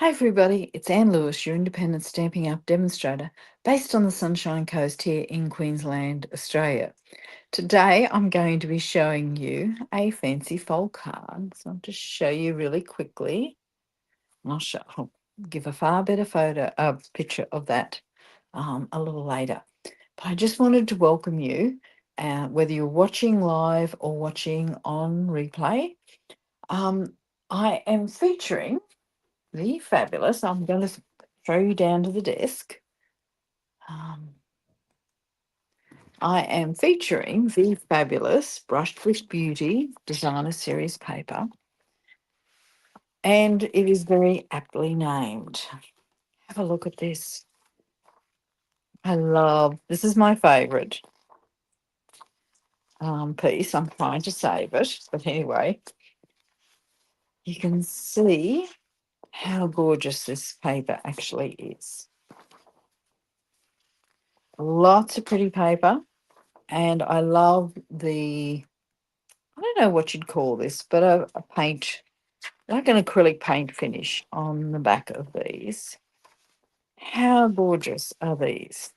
Hi everybody, it's Anne Lewis, your independent Stampin' Up demonstrator based on the Sunshine Coast here in Queensland, Australia. Today I'm going to be showing you a fancy fold card. So I'll just show you really quickly. I'll give a far better picture of that a little later. But I just wanted to welcome you, whether you're watching live or watching on replay. I am featuring the fabulous. I'm going to throw you down to the desk. Um, I am featuring the fabulous Brushed with Beauty Designer Series paper, and it is very aptly named. Have a look at this. This is my favourite piece. I'm trying to save it, but anyway, you can see how gorgeous this paper actually is. Lots of pretty paper, and I love I don't know what you'd call this, but a paint, like an acrylic paint finish on the back of these. How gorgeous are these?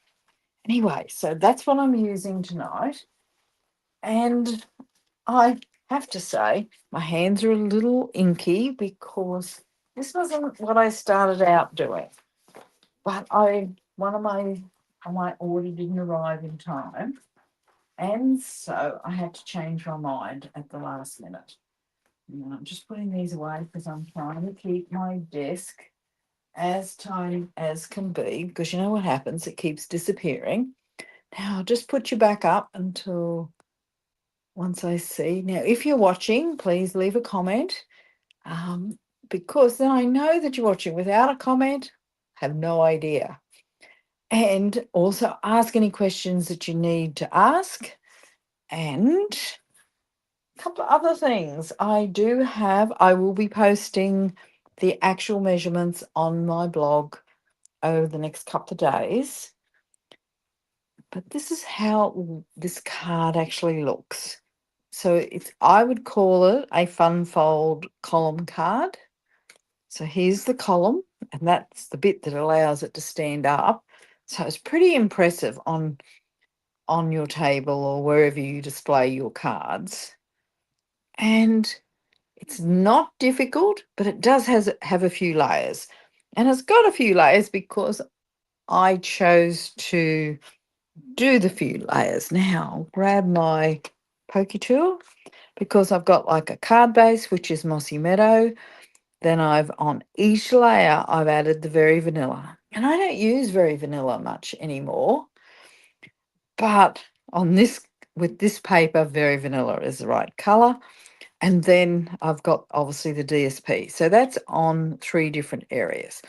Anyway, so that's what I'm using tonight. And I have to say, my hands are a little inky because this wasn't what I started out doing. But my order didn't arrive in time. And so I had to change my mind at the last minute. And I'm just putting these away because I'm trying to keep my desk as tiny as can be, because you know what happens, it keeps disappearing. Now I'll just put you back up until once I see. Now, if you're watching, please leave a comment, because then I know that you're watching. Without a comment, have no idea. And also ask any questions that you need to ask. And couple of other things. I will be posting the actual measurements on my blog over the next couple of days. But this is how this card actually looks. So I would call it a fun fold column card. So here's the column, and that's the bit that allows it to stand up. So it's pretty impressive on your table or wherever you display your cards. And it's not difficult, but it does have a few layers. And it's got a few layers because I chose to do the few layers. Now, I'll grab my pokey tool because I've got like a card base, which is Mossy Meadow. Then on each layer, I've added the Very Vanilla. And I don't use Very Vanilla much anymore. But with this paper, Very Vanilla is the right color. And then I've got obviously the DSP. So that's on 3 different areas.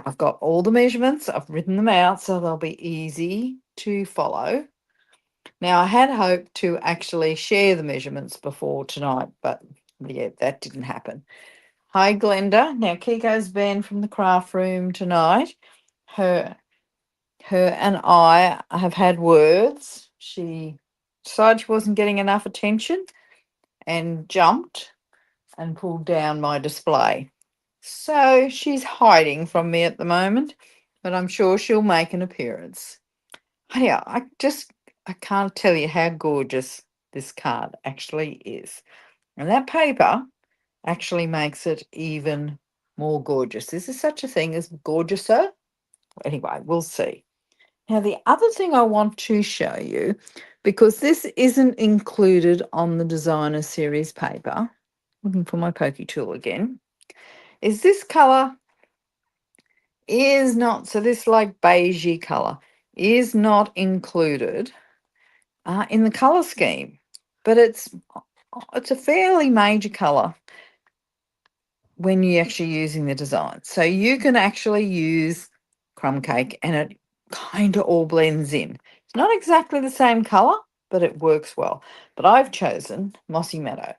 I've got all the measurements. I've written them out so they'll be easy to follow. Now, I had hoped to actually share the measurements before tonight, but yeah, that didn't happen. Hi, Glenda. Now, Kiko's banned from the craft room tonight. Her and I have had words. She decided she wasn't getting enough attention and jumped and pulled down my display. So she's hiding from me at the moment, but I'm sure she'll make an appearance. Yeah, I can't tell you how gorgeous this card actually is. And that paper actually makes it even more gorgeous. Is there such a thing as gorgeouser? Anyway, we'll see. Now, the other thing I want to show you, because this isn't included on the designer series paper, looking for my pokey tool again, is this color is not, so this like beigey color is not included in the color scheme, but it's a fairly major color when you're actually using the design. So you can actually use crumb cake and it kind of all blends in. It's not exactly the same color, but it works well. But I've chosen Mossy Meadow.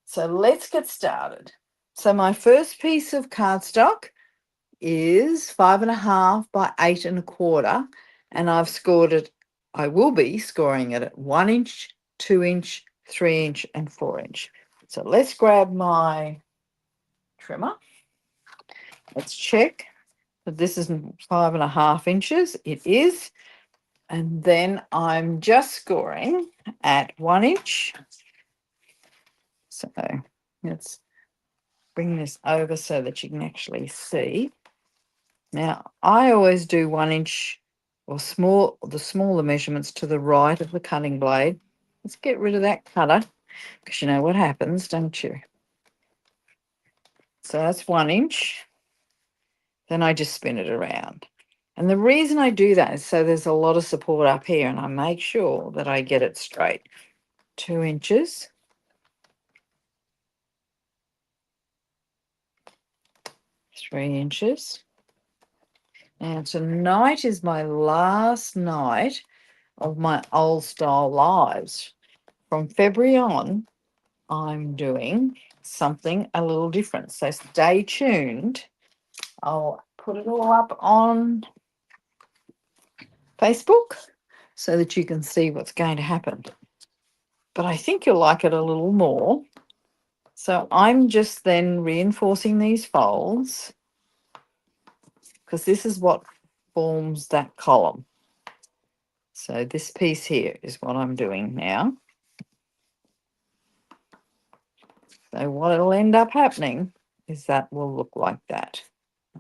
So let's get started. So my first piece of cardstock is 5.5 by 8.25, and I've scored it. I will be scoring it at 1 inch, 2 inch, 3 inch, and 4 inch. So let's grab my trimmer Let's check that this isn't 5.5 inches. It is. And then I'm just scoring at 1 inch. So let's bring this over so that you can actually see. Now, I always do 1 inch or the smaller measurements to the right of the cutting blade. Let's get rid of that cutter because you know what happens, don't you? So that's 1 inch. Then I just spin it around. And the reason I do that is so there's a lot of support up here and I make sure that I get it straight. 2 inches. 3 inches. And tonight is my last night of my old style lives. From February on, I'm doing something a little different. So stay tuned. I'll put it all up on Facebook so that you can see what's going to happen. But I think you'll like it a little more. So I'm just then reinforcing these folds because this is what forms that column. So this piece here is what I'm doing now. So what it'll end up happening is that will look like that.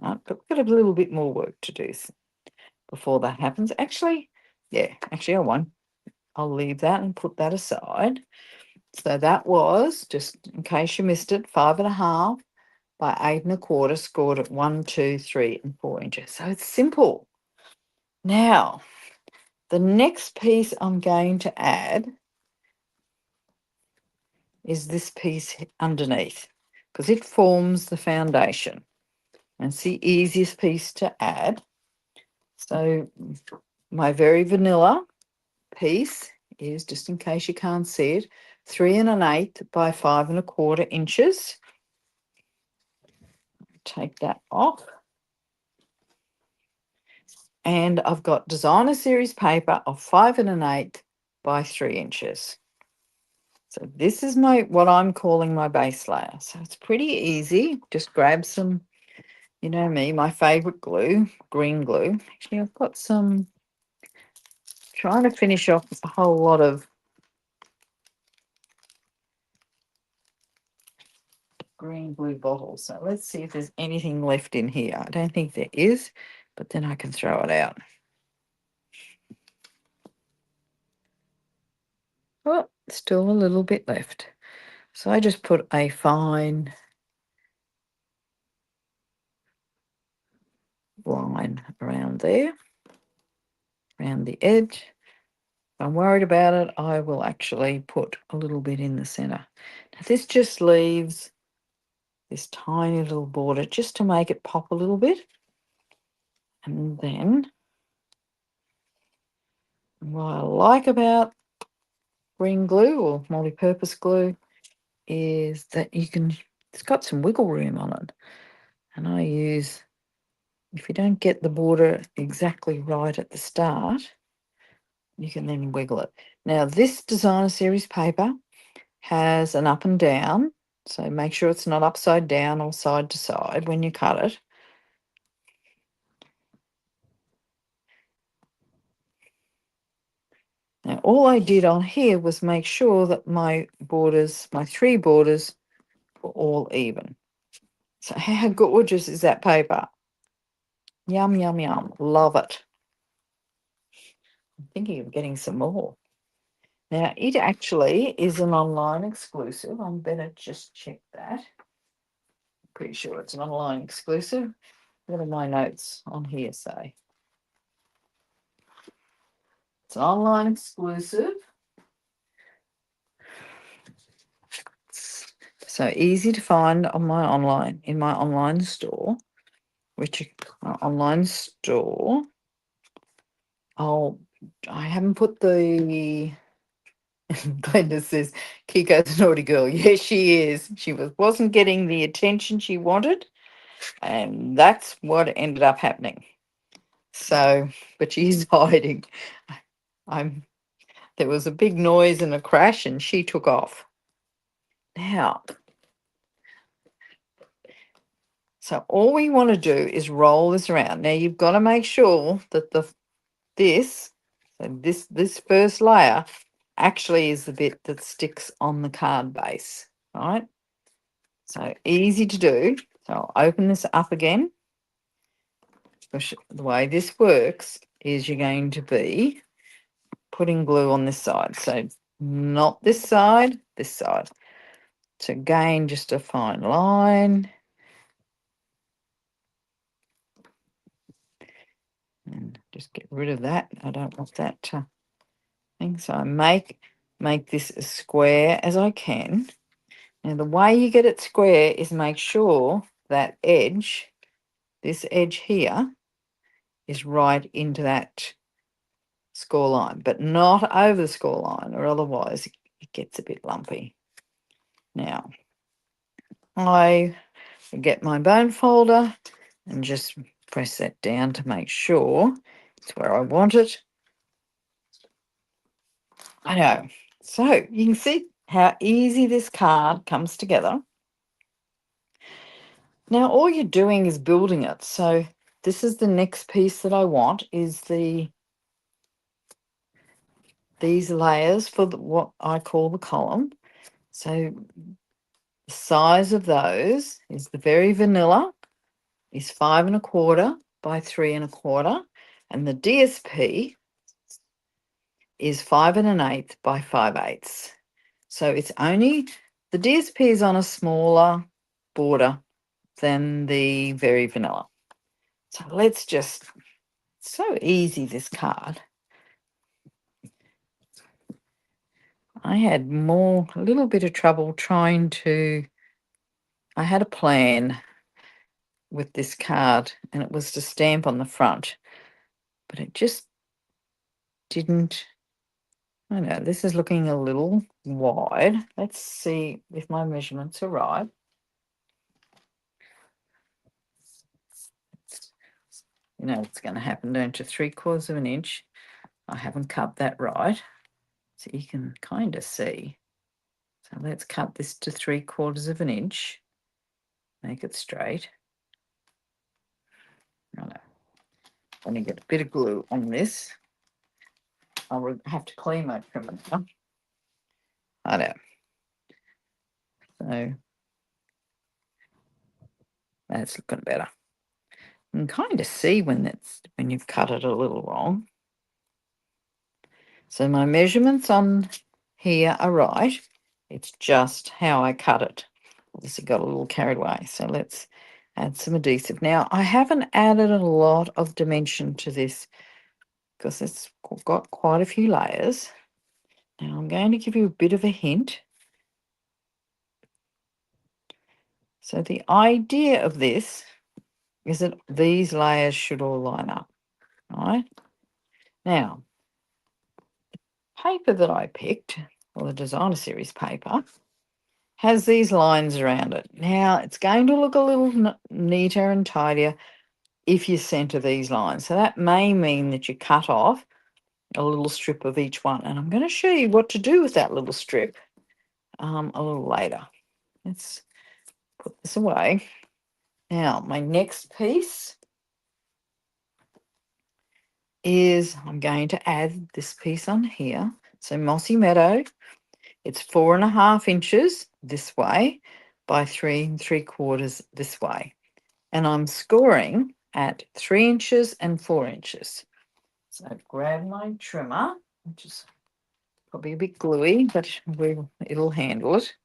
Right, but we've got a little bit more work to do before that happens. Actually, I won't. I'll leave that and put that aside. So that was, just in case you missed it, 5.5 by 8.25, scored at 1, 2, 3, and 4 inches. So it's simple. Now, the next piece I'm going to add is this piece underneath because it forms the foundation. And it's the easiest piece to add. So my very vanilla piece is, just in case you can't see it, 3 1/8 by 5.25 inches. Take that off. And I've got designer series paper of 5 1/8 by 3 inches. So this is what I'm calling my base layer. So it's pretty easy. Just grab some, you know me, my favorite glue, green glue. Actually, I've got some, trying to finish off a whole lot of green glue bottles. So let's see if there's anything left in here. I don't think there is, but then I can throw it out. Oh, still a little bit left. So I just put a fine line around there, around the edge. If I'm worried about it, I will actually put a little bit in the center. Now this just leaves this tiny little border just to make it pop a little bit. And then what I like about green glue or multi-purpose glue is that it's got some wiggle room on it. And I use, if you don't get the border exactly right at the start, you can then wiggle it. Now this designer series paper has an up and down, so make sure it's not upside down or side to side when you cut it. Now all I did on here was make sure that my borders, my 3 borders, were all even. So how gorgeous is that paper? Yum, yum, yum. Love it. I'm thinking of getting some more. Now, it actually is an online exclusive. I'm better just check that. Pretty sure it's an online exclusive. What do my notes on here say? It's an online exclusive. So easy to find on in my online store, my online store. I haven't put the Glenda says Kiko's a naughty girl. Yes, she is. She wasn't getting the attention she wanted, and that's what ended up happening. So, but she's hiding. I'm. There was a big noise and a crash, and she took off. Now, So all we want to do is roll this around. Now you've got to make sure that this first layer actually is the bit that sticks on the card base, right? So easy to do. So I'll open this up again. The way this works is you're going to be putting glue on this side. So not this side, this side. So again, just a fine line. And just get rid of that. I don't want that thing. So I make this as square as I can. Now the way you get it square is make sure that edge, this edge here, is right into that score line, but not over the score line, or otherwise it gets a bit lumpy. Now I get my bone folder and just press that down to make sure it's where I want it. I know. So you can see how easy this card comes together. Now all you're doing is building it. So this is the next piece that I want, is these layers for what I call the column. So the size of those is the very vanilla is 5 1/4 by 3 1/4, and the DSP is 5 1/8 by 5/8. So it's only, the DSP is on a smaller border than the very vanilla. So let's just, so easy, this card. I had a little bit of trouble trying to, I had a plan with this card and it was to stamp on the front, but it just didn't. I know this is looking a little wide. Let's see if my measurements are right. You know what's going to happen, don't you? 3/4 of an inch. I haven't cut that right, so you can kind of see. So let's cut this to 3/4 of an inch. Make it straight. I know. Let me get a bit of glue on this. I'll have to clean my trimmer now. I know. So that's looking better. You can kind of see when you've cut it a little wrong. So my measurements on here are right. It's just how I cut it. Obviously got a little carried away. So let's add some adhesive. Now I haven't added a lot of dimension to this because it's got quite a few layers. Now I'm going to give you a bit of a hint. So the idea of this is that these layers should all line up, right? Now, paper that I picked, or the designer series paper, has these lines around it. Now, it's going to look a little neater and tidier if you center these lines. So that may mean that you cut off a little strip of each one. And I'm going to show you what to do with that little strip a little later. Let's put this away. Now, my next piece is I'm going to add this piece on here. So Mossy Meadow, it's 4 1/2 inches this way by 3 3/4 this way. And I'm scoring at 3 inches and 4 inches. So grab my trimmer, which is probably a bit gluey, but it'll handle it.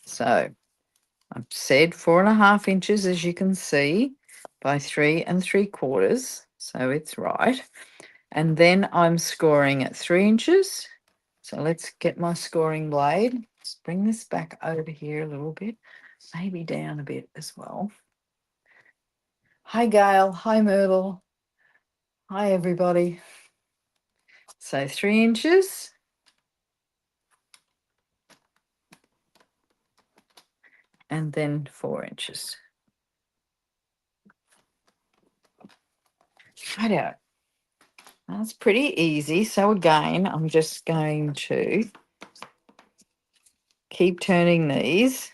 So I've said 4 1/2 inches, as you can see, by 3 3/4. So it's right. And then I'm scoring at 3 inches. So let's get my scoring blade. Let's bring this back over here a little bit, maybe down a bit as well. Hi, Gail. Hi, Myrtle. Hi, everybody. So 3 inches. And then 4 inches. Righto. That's pretty easy. So again, I'm just going to keep turning these.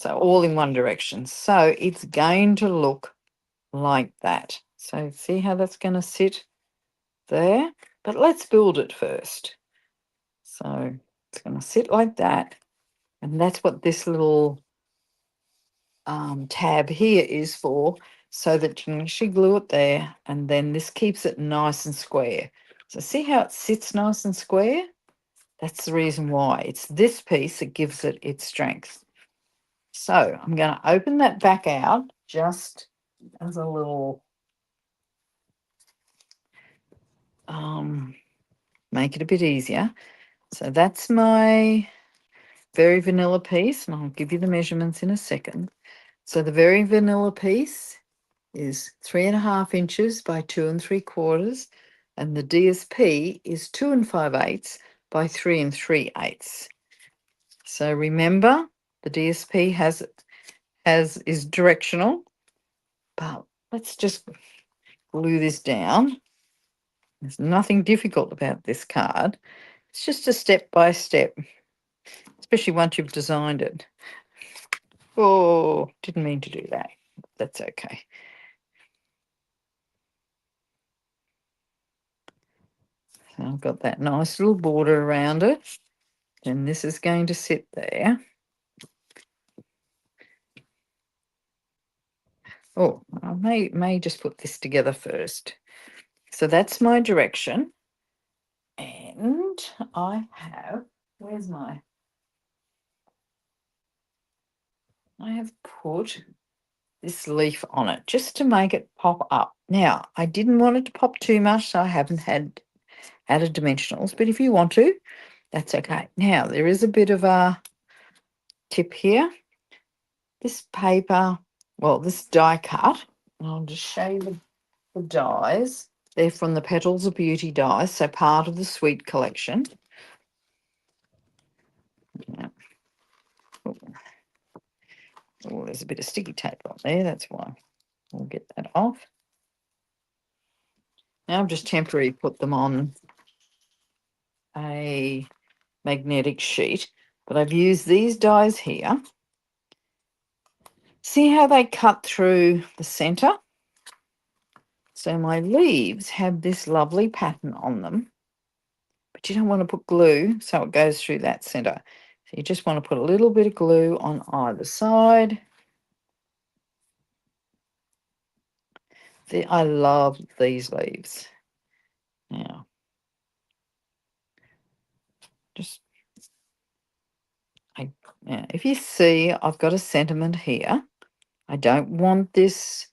So all in one direction. So it's going to look like that. So see how that's going to sit there? But let's build it first. So it's going to sit like that. And that's what this little tab here is for, so that you can actually glue it there, and then this keeps it nice and square. So see how it sits nice and square? That's the reason why. It's this piece that gives it its strength. So I'm going to open that back out just as a little, make it a bit easier. So that's my very vanilla piece, and I'll give you the measurements in a second. So the very vanilla piece is 3.5 inches by 2 3/4, and the DSP is 2 5/8 by 3 3/8. So remember, the DSP is directional, but let's just glue this down. There's nothing difficult about this card. It's just a step by step, especially once you've designed it. Oh, didn't mean to do that. That's okay. So I've got that nice little border around it, and this is going to sit there. Oh, I may just put this together first. So that's my direction. And I have, I have put this leaf on it just to make it pop up. Now, I didn't want it to pop too much, so I haven't added dimensionals, but if you want to, that's okay. Now, there is a bit of a tip here. This paper, well, this die cut, I'll just show you the dies. They're from the Petals of Beauty dies, so part of the Sweet collection. Yeah. Oh, there's a bit of sticky tape on there, that's why. We'll get that off. Now I've just temporarily put them on a magnetic sheet, but I've used these dies here. See how they cut through the centre? So my leaves have this lovely pattern on them, but you don't want to put glue so it goes through that centre. So you just want to put a little bit of glue on either side. I love these leaves. Now, if you see, I've got a sentiment here. I don't want this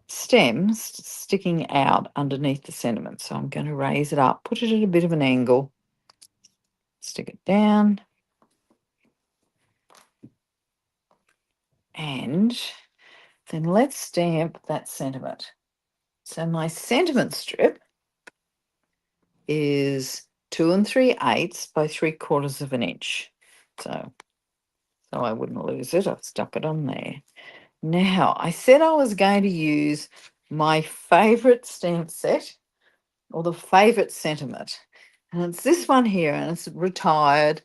stem sticking out underneath the sentiment, so I'm going to raise it up, put it at a bit of an angle, stick it down, and then let's stamp that sentiment. So my sentiment strip is 2 3/8 by 3/4 of an inch. So I wouldn't lose it. I've stuck it on there. Now, I said I was going to use my favourite stamp set, or the favourite sentiment. And it's this one here, and it's retired.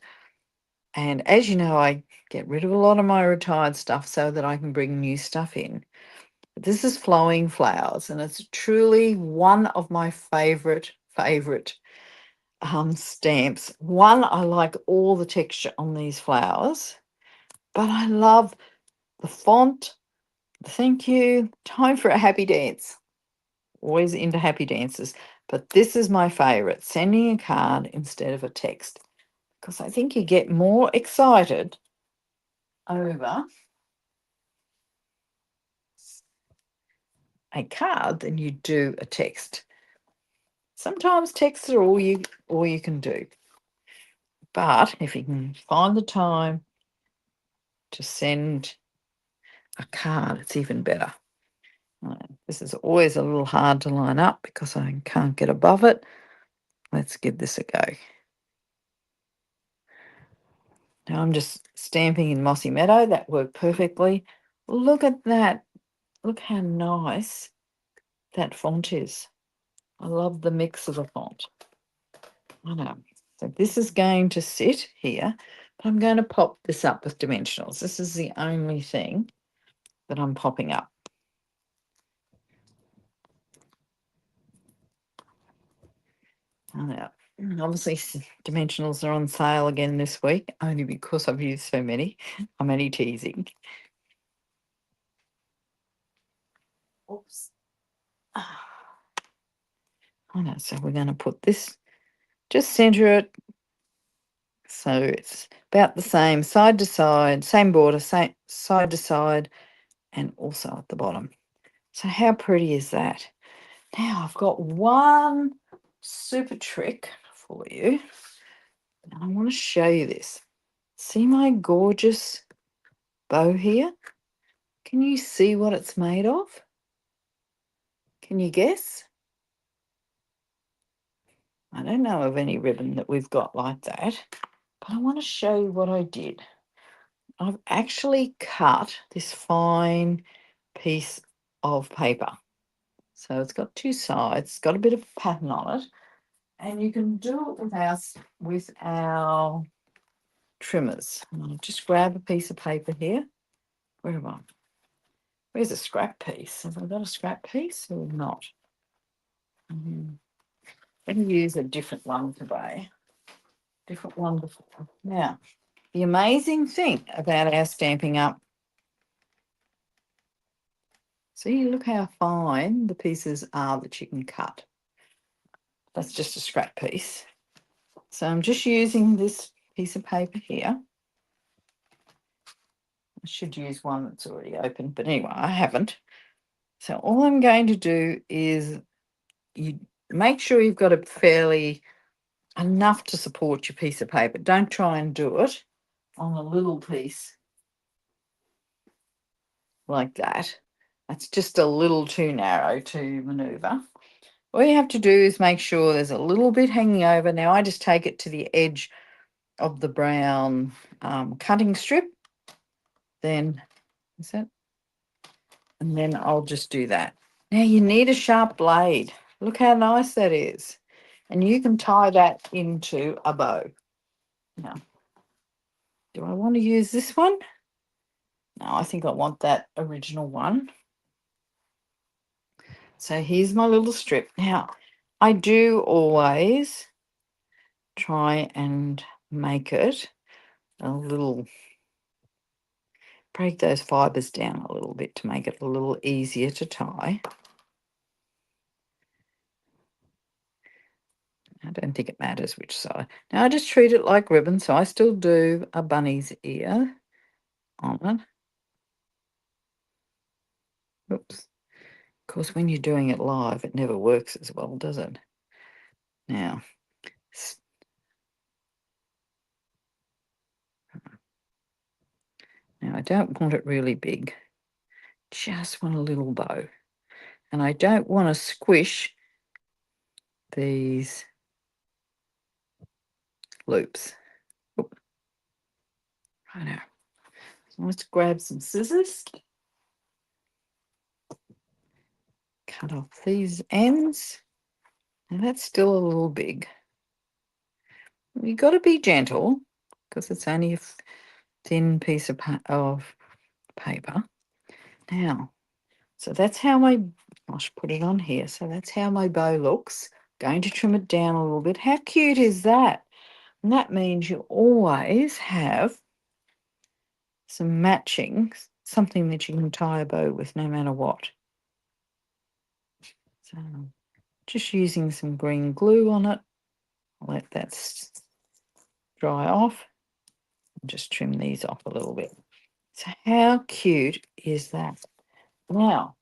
And as you know, I get rid of a lot of my retired stuff so that I can bring new stuff in. But this is Flowing Flowers, and it's truly one of my favourite stamps. One, I like all the texture on these flowers, but I love the font. Thank you. Time for a happy dance. Always into happy dances. But this is my favourite, sending a card instead of a text, because I think you get more excited over a card than you do a text. Sometimes texts are all you can do. But if you can find the time to send a card, it's even better. This is always a little hard to line up because I can't get above it. Let's give this a go. Now I'm just stamping in Mossy Meadow. That worked perfectly. Look at that. Look how nice that font is. I love the mix of the font. I know. So this is going to sit here. I'm going to pop this up with dimensionals. This is the only thing that I'm popping up. Now, obviously, dimensionals are on sale again this week, only because I've used so many. I'm only teasing. Oops. I know, so we're going to put this, just center it. So it's about the same side to side, same border, same side to side, and also at the bottom. So how pretty is that? Now I've got one super trick for you. And I want to show you this. See my gorgeous bow here? Can you see what it's made of? Can you guess? I don't know of any ribbon that we've got like that, but I want to show you what I did. I've actually cut this fine piece of paper. So it's got two sides, it's got a bit of pattern on it, and you can do it with our trimmers. I'll just grab a piece of paper here. Where am I? Where's a scrap piece? Have I got a scrap piece or not? Let me use a different one today. Different one before. Now, the amazing thing about our Stampin' Up. See, look how fine the pieces are that you can cut. That's just a scrap piece. So I'm just using this piece of paper here. I should use one that's already open, but anyway, I haven't. So all I'm going to do is you make sure you've got a fairly enough to support your piece of paper. Don't try and do it on a little piece like that. That's just a little too narrow to maneuver. All you have to do is make sure there's a little bit hanging over. Now I just take it to the edge of the brown cutting strip. Then, is that? And then I'll just do that. Now you need a sharp blade. Look how nice that is. And you can tie that into a bow. Now, do I want to use this one? No, I think I want that original one. So here's my little strip. Now, I do always try and make it a little, break those fibres down a little bit to make it a little easier to tie. I don't think it matters which side. Now I just treat it like ribbon, so I still do a bunny's ear on it. Oops. Of course, when you're doing it live, it never works as well, does it? Now, I don't want it really big. Just want a little bow. And I don't want to squish these loops. Oop. I know. So let's grab some scissors. Cut off these ends. And that's still a little big. You've got to be gentle because it's only a thin piece of paper. Now, so that's how I should put it on here. So that's how my bow looks. Going to trim it down a little bit. How cute is that? And that means you always have some matching, something that you can tie a bow with no matter what. So just using some green glue on it. I'll let that dry off. Just trim these off a little bit. So how cute is that? Now,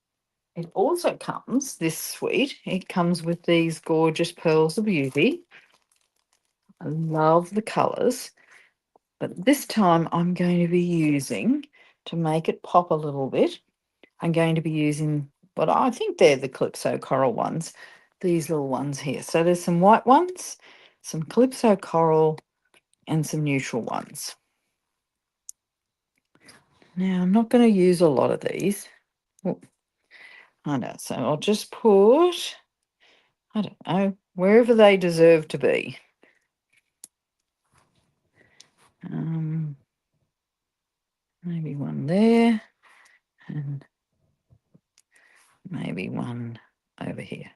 it also comes, this suite, it comes with these gorgeous pearls of beauty. I love the colours, but this time I'm going to be using, to make it pop a little bit, I'm going to be using what I think they're the Calypso Coral ones, these little ones here. So there's some white ones, some Calypso Coral, and some neutral ones. Now, I'm not going to use a lot of these. Oh, I know, so I'll just put, I don't know, wherever they deserve to be. Maybe one there and maybe one over here.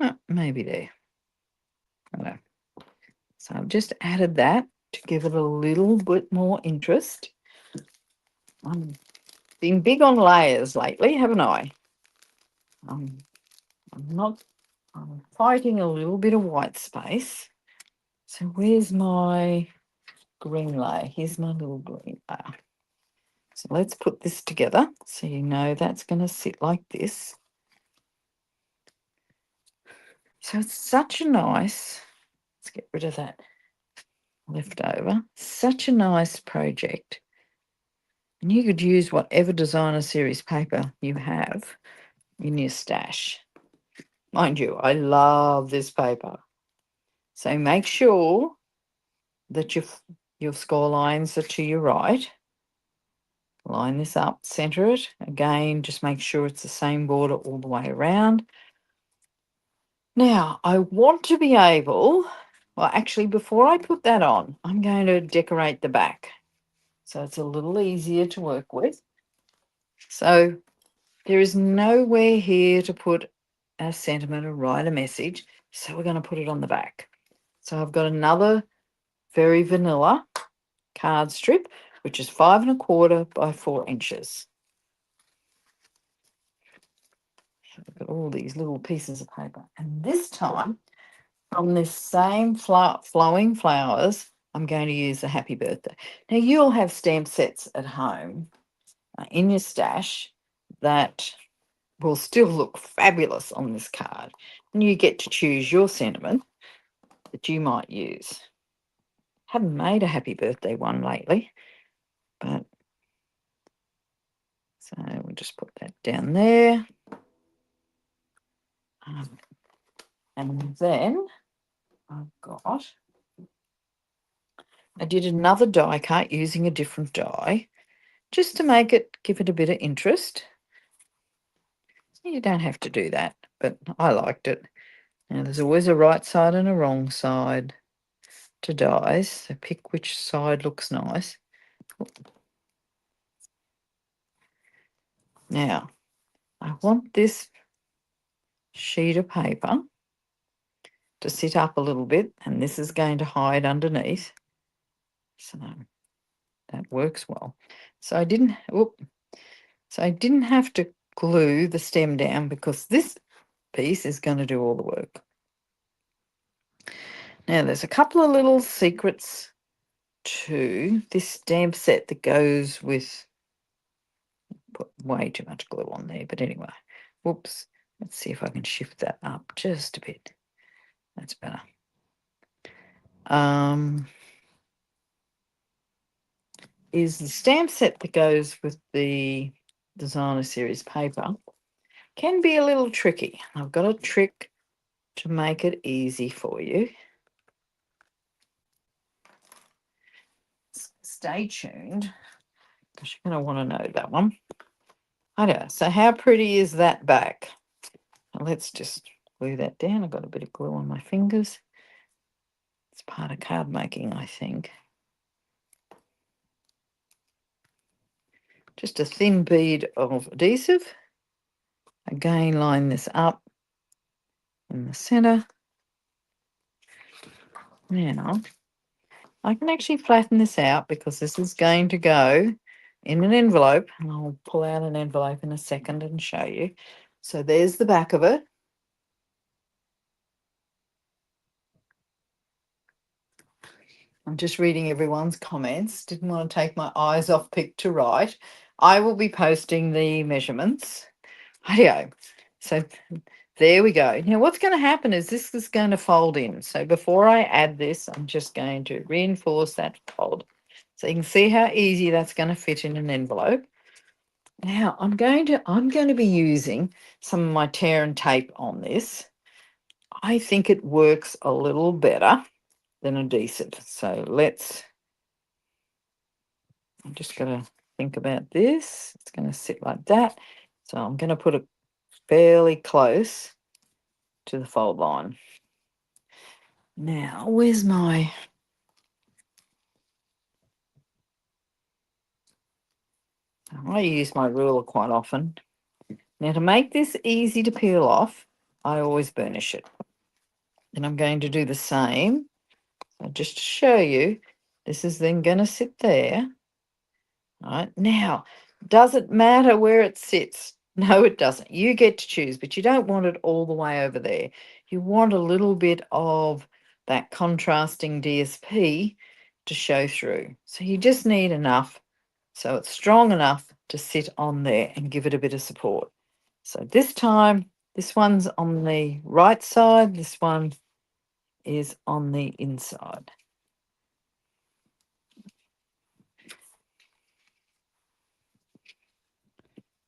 Oh, maybe there. I don't know. So I've just added that to give it a little bit more interest. I've been big on layers lately, haven't I? I'm fighting a little bit of white space. So where's my green layer? Here's my little green layer. So let's put this together so you know that's going to sit like this. So it's such a nice, let's get rid of that leftover, such a nice project. And you could use whatever designer series paper you have in your stash. Mind you, I love this paper. So make sure that your score lines are to your right. Line this up, center it. Again, just make sure it's the same border all the way around. Now, I want to be able, well, actually, before I put that on, I'm going to decorate the back. So it's a little easier to work with. So there is nowhere here to put a sentiment or write a message. So we're going to put it on the back. So I've got another very vanilla card strip, which is 5 1/4 by 4 inches. I've got all these little pieces of paper. And this time, from this same flowing flowers, I'm going to use a happy birthday. Now, you'll have stamp sets at home in your stash that will still look fabulous on this card. And you get to choose your sentiment that you might use. Haven't made a happy birthday one lately, but so we'll just put that down there. And then I did another die cut using a different die just to make it, give it a bit of interest. You don't have to do that, but I liked it. Now, there's always a right side and a wrong side to dies, so pick which side looks nice. Now, I want this sheet of paper to sit up a little bit, and this is going to hide underneath. So that works well. So I didn't have to glue the stem down because this piece is going to do all the work. Now, there's a couple of little secrets to this stamp set that goes with, put way too much glue on there, but anyway, whoops, let's see if I can shift that up just a bit. That's better. Is the stamp set that goes with the designer series paper can be a little tricky. I've got a trick to make it easy for you. Stay tuned because you're going to want to know that one. Okay, so how pretty is that back? Now let's just glue that down. I've got a bit of glue on my fingers. It's part of card making, I think. Just a thin bead of adhesive. Again, line this up in the center. Now, I can actually flatten this out because this is going to go in an envelope, and I'll pull out an envelope in a second and show you. So there's the back of it. I'm just reading everyone's comments. Didn't want to take my eyes off pick to write. I will be posting the measurements. Video. So there we go. Now what's going to happen is this is going to fold in. So before I add this, I'm just going to reinforce that fold. So you can see how easy that's going to fit in an envelope. Now I'm going to be using some of my tear and tape on this. I think it works a little better than adhesive. So I'm just going to think about this. It's going to sit like that. So I'm going to put it fairly close to the fold line. Now, where's my I use my ruler quite often. Now, to make this easy to peel off, I always burnish it. And I'm going to do the same. So just to show you, this is then going to sit there. All right. Now, does it matter where it sits? No, it doesn't. You get to choose, but you don't want it all the way over there. You want a little bit of that contrasting DSP to show through. So you just need enough so it's strong enough to sit on there and give it a bit of support. So this time, this one's on the right side, this one is on the inside.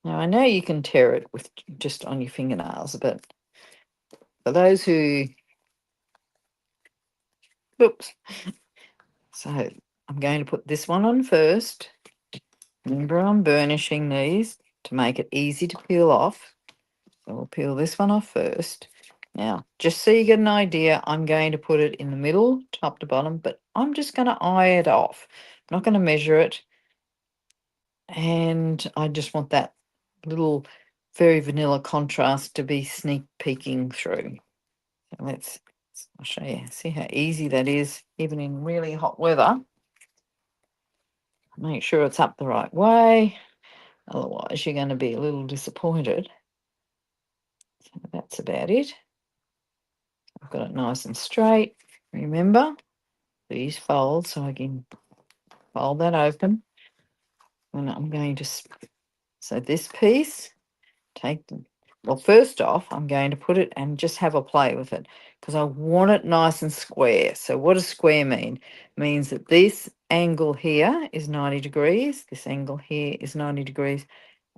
Now, I know you can tear it with just on your fingernails, but for those who, oops, so I'm going to put this one on first. Remember, I'm burnishing these to make it easy to peel off. So we'll peel this one off first. Now, just so you get an idea, I'm going to put it in the middle, top to bottom, but I'm just going to eye it off. I'm not going to measure it. And I just want that little very vanilla contrast to be sneak peeking through. So I'll show you, see how easy that is, even in really hot weather. Make sure it's up the right way, otherwise you're going to be a little disappointed. So that's about it. I've got it nice and straight. Remember, these fold, so I can fold that open. And I'm going to, so this piece, take them. Well, first off, I'm going to put it and just have a play with it because I want it nice and square. So what does square mean? It means that this angle here is 90 degrees, this angle here is 90 degrees,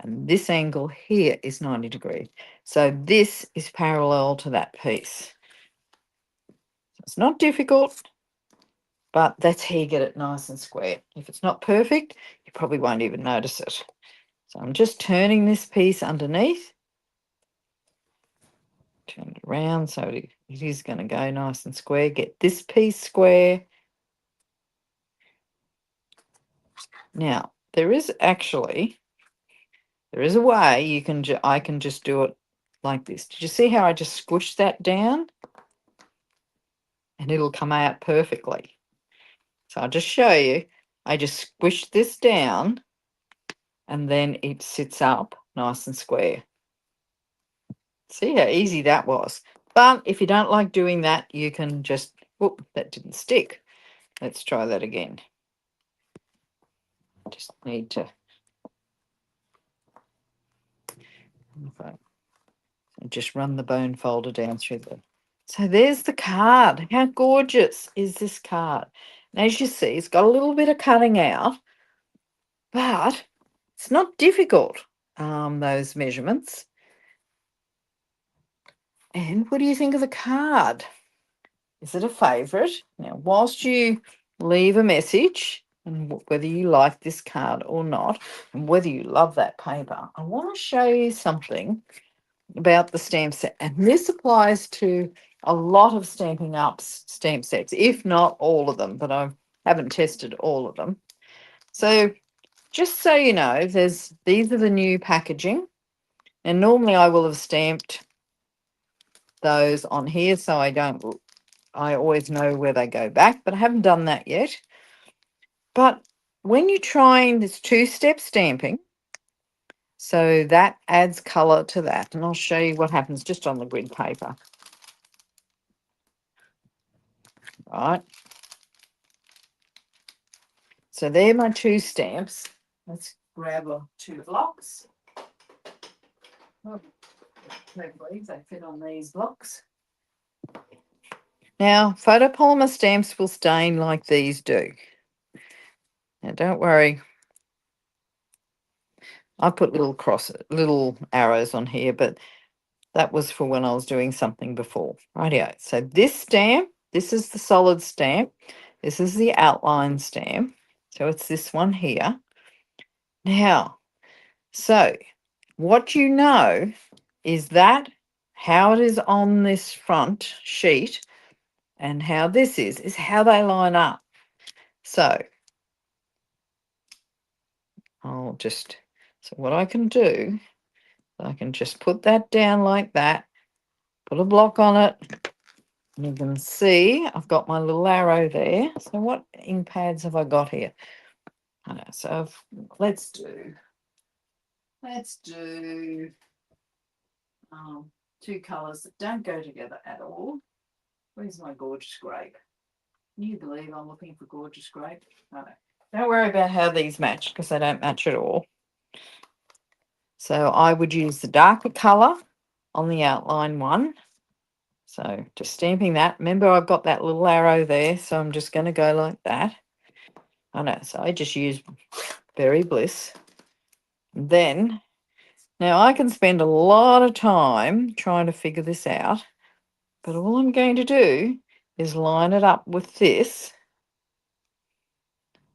and this angle here is 90 degrees. So this is parallel to that piece. So it's not difficult, but that's how you get it nice and square. If it's not perfect, you probably won't even notice it. So I'm just turning this piece underneath. Turn it around so it is going to go nice and square. Get this piece square. Now, there is a way you can, I can just do it like this. Did you see how I just squished that down? And it'll come out perfectly. So I'll just show you. I just squish this down and then it sits up nice and square. See how easy that was. But if you don't like doing that, you can just, whoop, that didn't stick. Let's try that again. Just need to just run the bone folder down through there. So there's the card. How gorgeous is this card? And as you see, it's got a little bit of cutting out, but it's not difficult, those measurements. And what do you think of the card? Is it a favourite? Now, whilst you leave a message, and whether you like this card or not, and whether you love that paper, I want to show you something about the stamp set. And this applies to a lot of Stampin' Up's stamp sets, if not all of them, but I haven't tested all of them. So just so you know, these are the new packaging. And normally I will have stamped those on here so I always know where they go back, but I haven't done that yet. But when you're trying this two-step stamping, so that adds colour to that. And I'll show you what happens just on the grid paper. Right. So they're my two stamps. Let's grab two blocks. Oh, hopefully they fit on these blocks. Now, photopolymer stamps will stain like these do. Now, don't worry. I put little arrows on here, but that was for when I was doing something before. Rightio. So this stamp, this is the solid stamp. This is the outline stamp. So it's this one here. Now, so what you know is that how it is on this front sheet and how this is how they line up. So I'll just So what I can do, I can just put that down like that, put a block on it. You can see I've got my little arrow there. So what ink pads have I got here? I know, so let's do two colours that don't go together at all. Where's my gorgeous grape? Can you believe I'm looking for gorgeous grape? No, don't worry about how these match because they don't match at all. So I would use the darker colour on the outline one. So just stamping that. Remember, I've got that little arrow there, so I'm just going to go like that. I know, so I just use Berry Bliss. Then, now I can spend a lot of time trying to figure this out, but all I'm going to do is line it up with this.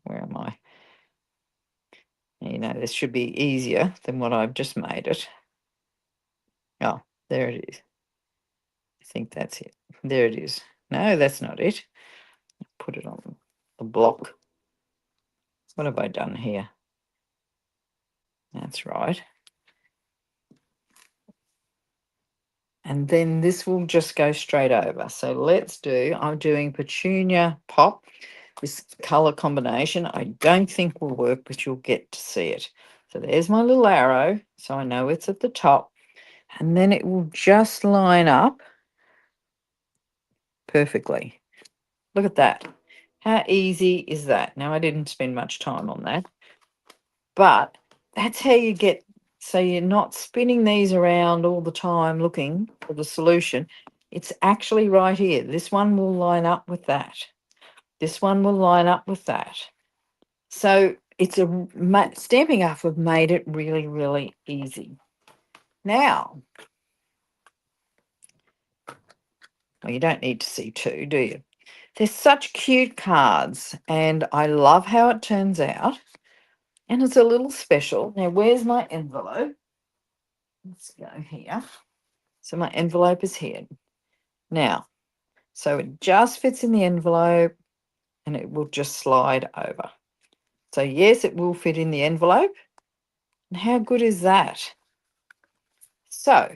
Where am I? You know, this should be easier than what I've just made it. Oh, there it is. I think that's it. There it is. No, that's not it. Put it on the block. What have I done here? That's right. And then this will just go straight over. So let's do, I'm doing Petunia Pop. This colour combination I don't think will work, but you'll get to see it. So there's my little arrow, so I know it's at the top. And then it will just line up perfectly. Look at that. How easy is that? Now, I didn't spend much time on that, but that's how you get, so you're not spinning these around all the time looking for the solution. It's actually right here. This one will line up with that. This one will line up with that. So it's Stampin' Up have made it really, really easy. Now, well, you don't need to see two, do you? They're such cute cards, and I love how it turns out. And it's a little special. Now, where's my envelope? Let's go here. So my envelope is here. Now, so it just fits in the envelope and it will just slide over. So yes, it will fit in the envelope. And how good is that? So,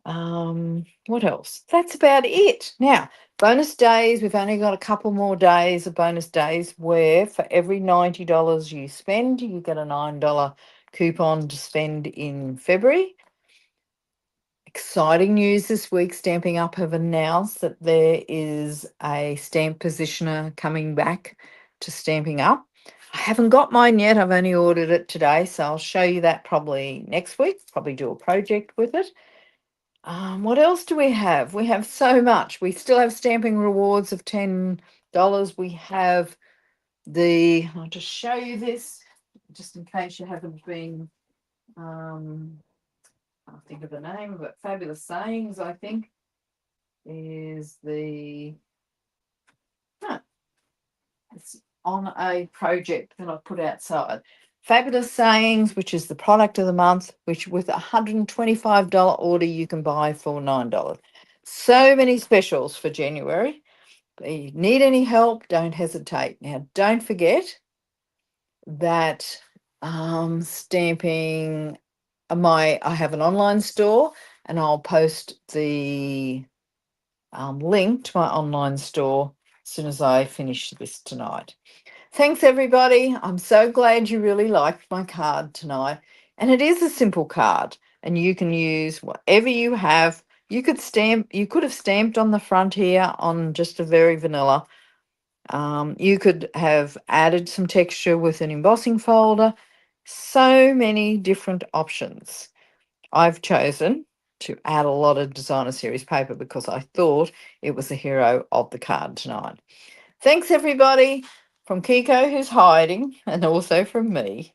what else? That's about it. Now, bonus days, we've only got a couple more days of bonus days where for every $90 you spend, you get a $9 coupon to spend in February. Exciting news this week. Stampin' Up have announced that there is a stamp positioner coming back to Stampin' Up. I haven't got mine yet. I've only ordered it today, so I'll show you that probably next week. Probably do a project with it. What else do we have? We have so much. We still have stamping rewards of $10. We have I'll just show you this, just in case you haven't been, I'll think of the name of it. Fabulous Sayings, I think, is the, it's on a project that I put outside. Fabulous Sayings, which is the product of the month, which with a $125 order you can buy for $9. So many specials for January. If you need any help, don't hesitate. Now, don't forget that stamping, I have an online store, and I'll post the link to my online store as soon as I finish this tonight. Thanks, everybody. I'm so glad you really liked my card tonight. And it is a simple card, and you can use whatever you have. You could have stamped on the front here on just a very vanilla. You could have added some texture with an embossing folder. So many different options. I've chosen to add a lot of designer series paper because I thought it was the hero of the card tonight. Thanks, everybody, from Kiko, who's hiding, and also from me.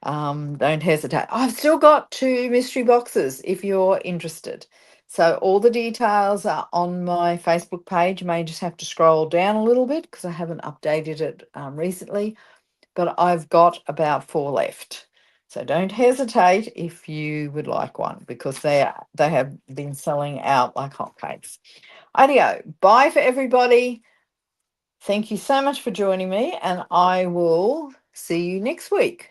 Don't hesitate. I've still got 2 mystery boxes if you're interested. So all the details are on my Facebook page. You may just have to scroll down a little bit because I haven't updated it recently, but I've got about 4 left. So don't hesitate if you would like one because they have been selling out like hotcakes. Ideo. Bye for everybody. Thank you so much for joining me, and I will see you next week.